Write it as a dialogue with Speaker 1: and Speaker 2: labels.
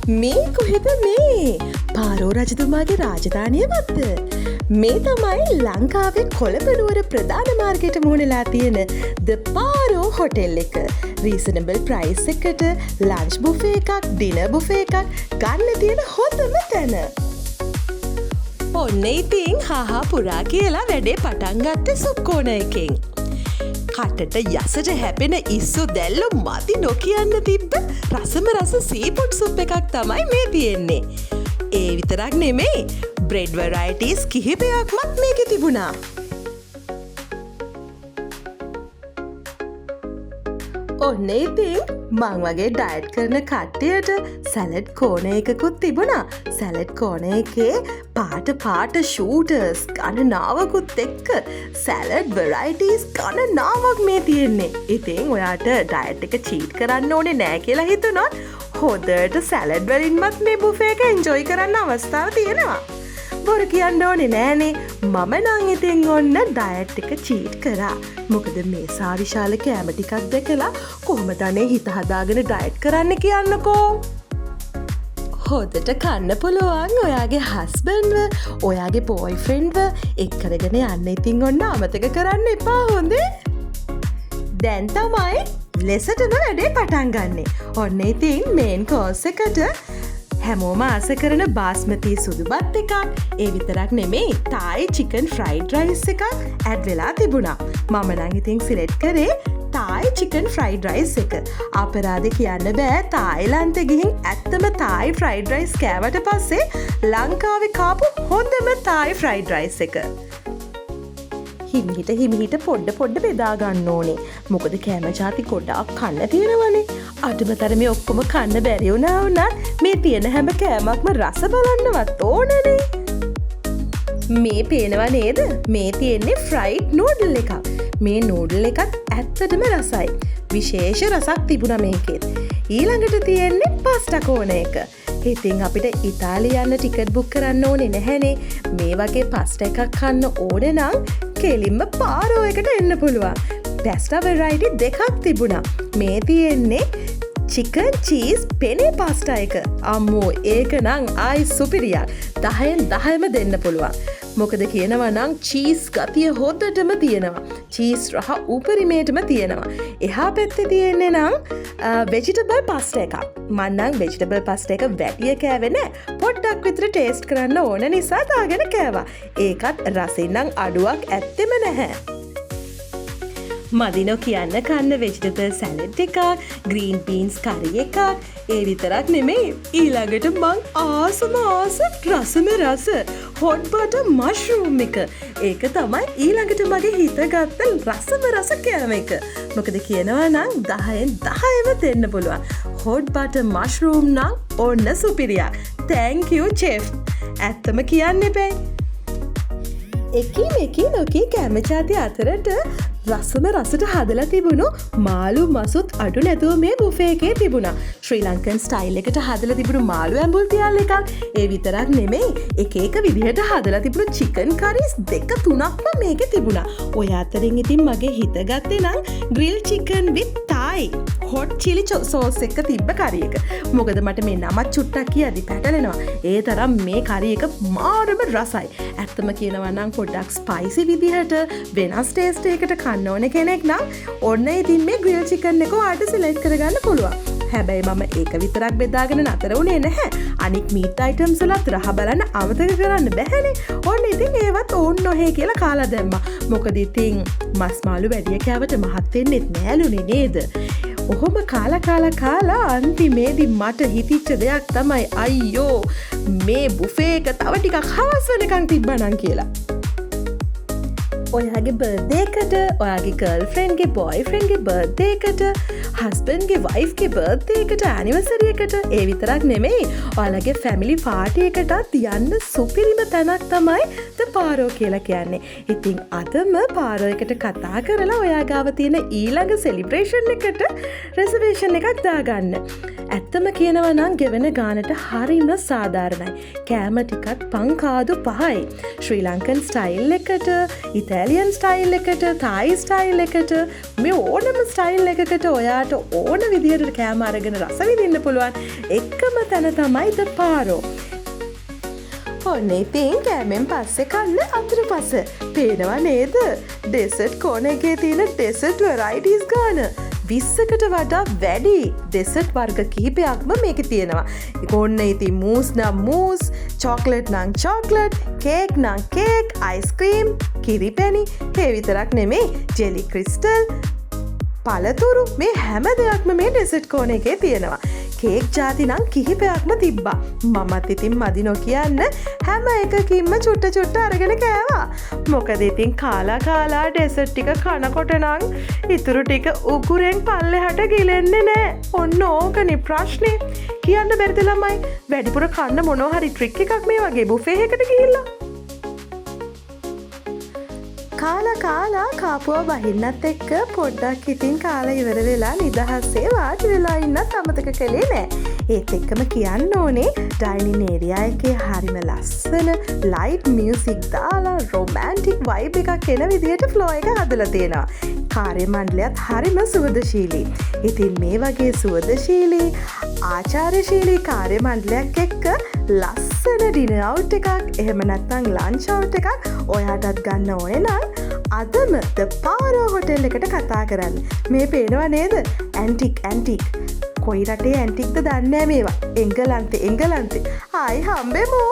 Speaker 1: මේ කොහෙද මේ පාරෝ රජතුමාගේ රාජධානිය මත්ද? මේ තමයි ලංකාවේ කොළඹනුවර ප්‍රධාන මාර්ගයට මුහුණලා තියෙන ද පාරෝ හොටෙල් එක. රීසනබල් ප්‍රයිස් එකට ලන්ච් බුෆේ එකක් ඩිනර් බුෆේ එකක් ගන්න තියෙන හොඳම තැන. ඔන්න ඉතින් හාහා පුරා කියලා වැඩේ පටන් ගත්තේ සුක්කෝණ එකෙන්. කටට යසට හැපෙන ඉස්සු දැල්ලු මති නොකියන්න තිබ්බ රසම රස සීපුට් සුප් එකක් තමයි මේ තියෙන්නේ. ඒ විතරක් නෙමෙයි බ්‍රෙඩ් වරයිටිස් කිහිපයක්මත් මේකේ තිබුණා. ඔන්න ඉතින් මං වගේ ඩයට් කරන කට්ටියට සැලඩ් කෝන එකකුත් තිබුණා. සැලඩ් කෝන එකේ පාට ෂූටර්ස් ගණනාවකුත් එක්ක සැලඩ් වරයිටිස් ගණනාවක් මේ තියෙන්නේ. ඉතින් ඔයාට ඩයට් එක චීට් කරන්න ඕනේ නෑ කියලා හිතුනොත් හොඳට සැලඩ් වලින්මත් මේ බුෆේ එක එන්ජොයි කරන්න අවස්ථාව තියෙනවා. බොරු කියන්න ඕනේ නෑනේ. මම නං ඉතින් ඔන්න ඩයට් එක චීට් කරා. මොකද මේ සාවිශාල කෑම ටිකක් දැකලා කොහොමද අනේ හිත හදාගෙන ඩයට් කරන්න කියන්නකෝ. හොදට කන්න පුළුවන් ඔයාගේ හස්බන්ඩ්ව ඔයාගේ බෝයිෆ්‍රෙන්ඩ්ව එක් කරගෙන යන්න ඉතින් ඔන්න අමතක කරන්න එපා හොඳේ. දැන් තමයි ලෙසටම වැඩේ පටන් ගන්නෙ. ඔන්න ඉතින් මේන් කෝස් එකට හැමෝම ආස කරන බාස්මති සුදු බත් එකක් ඒ විතරක් නෙමෙයි තායි චිකන් ෆ්‍රයිඩ් රයිස් එකක් ඇඩ් වෙලා තිබුණා. මම නම් ඉතින් සිලෙක්ට් කරේ තායි චිකන් ෆ්‍රයිඩ් රයිස් එක. අපරාධ කියන්න බෑ තායිලන්තෙ ගිහින් ඇත්තම තායි ෆ්‍රයිඩ් රයිස් කෑවට පස්සේ ලංකාවේ කාපු හොඳම තායි ෆ්‍රයිඩ් රයිස් එක. හිමිහිට පොඩ්ඩ බෙදා ගන්න ඕනේ. මොකද කෑම ජාති ගොඩාක් කන්න තියෙනවනේ. අඩුම මේ ඔක්කොම කන්න බැරි වුණා වුණත් මේ තියෙන හැම කෑමක්ම රස බලන්නවත් ඕනනේ. මේ පේනවා නේද? මේ තියෙන්නේ ෆ්‍රයිඩ් නූඩල් එකක්. මේ නූඩල් එකත් ඇත්තටම රසයි. විශේෂ රසක් තිබුණා මේකෙත්. ඊළඟට තියෙන්නේ පාස්ටා කෝන එක. ඉතින් අපිට ඉතාලිය යන්න ටිකට් බුක් කරන්න ඕනේ නැහැනේ. මේ වගේ පාස්ටා එකක් කන්න ඕනේ නම් කෙලින්ම පාරෝ එකට එන්න පුළුවන්. පාස්ටා වෙරයිටි දෙකක් තිබුණා. මේ තියෙන්නේ චිකන් චීස් පෙනේ පාස්ටා එක. අම්මෝ ඒක නම් ආයි සුපිරියක්. 10න් 10ම දෙන්න පුළුවන්. මොකද කියනවා නම් චීස් ගතිය හොද්දටම තියෙනවා. චීස් රහ උපරිමේටම තියෙනවා. එහා පැත්තේ තියෙන්නේ නම් වෙජිටබල් පාස්ටා එකක්. මම නම් වෙජිටබල් පාස්ටා එක වැඩිය කෑවේ නෑ. පොඩ්ඩක් විතර ටේස්ට් කරන්න ඕන නිසා දාගෙන කෑවා. ඒකත් රසින් නම් අඩුවක් ඇත්තෙම නැහැ. මදිනෝ කියන්න කන්න වෙජිටබල් සැලඩ් එකක් ග්‍රීන් බීන්ස් කරි එකක් ඒ විතරක් නෙමෙයි ඊළඟට මං ආසම රසම රස හොට් බටර් මෂ්රූම් එක. ඒක තමයි ඊළඟට මගේ හිතගත්ත රසම රස කෑම එක. මොකද කියනවා නම් 10න් 10ම දෙන්න පුළුවන්. හොට් බටර් මෂ්රූම් නම් ඔන්න සුපිරියක්. thank you chef. ඇත්තම කියන්න එපැයි. එකී නොකී කෑම ජාති අතරට රසම රසට හදලා තිබුණු මාළු මසුත් අඩු නැතුව මේ බුෆේ එකේ තිබුණා. ශ්‍රී ලංකන් ස්ටයිල් එකට හදලා තිබුණු මාළු ඇඹුල් තියාල් එකක්. ඒ විතරක් නෙමෙයි එක විදිහට හදලා තිබුණු චිකන් කරීස් 2-3ක්ම මේකේ තිබුණා. ඔය අතරින් ඉතින් මගේ හිත ගත්තේ නම් grill chicken with thai hot chili sauce එක තිබ්බ කරි එක. මොකද මට මේ නමත් චුට්ටක් කියදි පැටලෙනවා. ඒ තරම් මේ කරි එක මාරම රසයි. ඇත්තම කියනවා නම් පොඩ්ඩක් ස්පයිසි විදිහට වෙනස් ටේස්ට් එකකට කන්න ඕන කෙනෙක් නම් ඔන්න ඉතින් මේ ග්‍රිල් චිකන් එක ඔයාලට සිලෙක්ට් කරගන්න පුළුවන්. හැබැයි මම ඒක විතරක් බෙදාගෙන නතර වුණේ නැහැ. අනික් මීට් අයිටම්ස් වලත් රහ බලන්න අමතක කරන්න බැහැනේ. ඔන්න ඉතින් ඒවත් ඕන් නොහේ කියලා කාලා දැම්මා. මොකද ඉතින් මස් මාළු වැඩි කෑවට මහත් වෙන්නෙත් නෑලුනේ නේද? ඔහොම කාලා අන්තිමේදී මට හිතිච්ච දෙයක් තමයි අයියෝ මේ බුෆේ එක තව ටිකක් හවස් වෙනකන් තිබ්බනම් කියලා. ඔයාගේ බර්ත්ඩේ එකට ඔයාගේ ගර්ල්ෆ්‍රෙන්ඩ්ගේ බොයිෆ්‍රෙන්ඩ්ගේ බර්ත්ඩේ එකට හස්බන්ඩ්ගේ වයිෆ්ගේ බර්ත්ඩේ එකට ඇනිවර්සරි එකට ඒ විතරක් නෙමෙයි ඔයාලගේ ෆැමිලි පාටි එකටත් යන්න සුපිරිම තැනක් තමයි ද පාරෝ කියලා කියන්නේ. ඉතින් අදම පාරෝ එකට කතා කරලා ඔයා ගාව තියෙන ඊළඟ සෙලිබ්‍රේෂන් එකට රෙසර්වේෂන් එකක් දාගන්න. ඇත්තම කියනවා නම් ගෙවෙන ගානට හරිම සාධාරණයි. කෑම ටිකත් පංකාදු 5යි. ශ්‍රී ලංකන් ස්ටයිල් එකට, ඉතාලියන් ස්ටයිල් එකට, තායි ස්ටයිල් එකට, මේ ඕනම ස්ටයිල් එකකට ඔයාට ඕන විදිහට කෑම අරගෙන රස විඳින්න පුළුවන් එකම තැන තමයි ද පාරෝ. ඔන්න ඉතින් කෑමෙන් පස්සේ කන්න අතුරුපස. පේනවා නේද? ඩෙසර්ට් කෝන එකේ තියෙන ඩෙසර්ට් වෙරයිටිස් ගාන 20කට වඩා වැඩි ඩෙසර්ට් වර්ග කිහිපයක්ම මේකේ තියෙනවා. ඔන්න ඉතින් මූස් නම් මූස්, චොක්ලට් නම් චොක්ලට්, කේක් නම් කේක්, අයිස්ක්‍රීම්, කිරිපැණි, ඒ විතරක් නෙමෙයි ජෙලි ක්‍රිස්ටල්, පළතුරු මේ හැම දෙයක්ම මේ ඩෙසර්ට් කෝන එකේ තියෙනවා. කේක් ජාති නම් කිහිපයක්ම තිබ්බා. මමත් ඉතින් මදි නොකියන්න හැම එකකින්ම චුට්ට අරගෙන කෑවා. මොකද ඉතින් කාලා ඩෙසර්ට් ටික කනකොට නම් ඉතුරු ටික උගුරෙන් පල්ලෙහාට ගිලෙන්නේ නෑ. ඔන්න ඕකනේ ප්‍රශ්නේ. කියන්න බැරිද ළමයි? වැඩිපුර කන්න මොනවා හරි ට්‍රික් එකක් මේ වගේ බුෆේ එකකට ගිහිල්ලා කාලා කාපුව බහින්නත් එක්ක පොඩ්ඩක් ඉතින් කාලා ඉවර වෙලා නිදහස්සේ වාඩි වෙලා ඉන්නත් අමතක කළේ නෑ. ඒත් එක්කම කියන්න ඕනේ ඩයිනින් ඒරියා එකේ හරිම ලස්සන ලයිට් මියුසික් දාලා රොමැන්ටික් වයිබ් එකක් එන විදිහට ෆ්ලෝ එක හදලා තියෙනවා. කාර්ය මණ්ඩලයත් හරිම සුවදශීලී. ඉතින් මේ වගේ සුවදශීලී ආචාරශීලී කාර්ය මණ්ඩලයක් එක්ක ලස්සන ඩිනර් අවුට් එකක් එහෙම නැත්නම් ලන්ච් අවුට් එකක් ඔයාටත් ගන්න ඕනේ නම් අදම ද පාරෝ හොටෙල් එකට කතා කරන්න. මේ පේනවා නේද? ඇන්ටික් කොයි රටේ ඇන්ටික්ද දන්නේ නැහැ මේවා. එංගලන්තේ ආයි හම්බෙමු.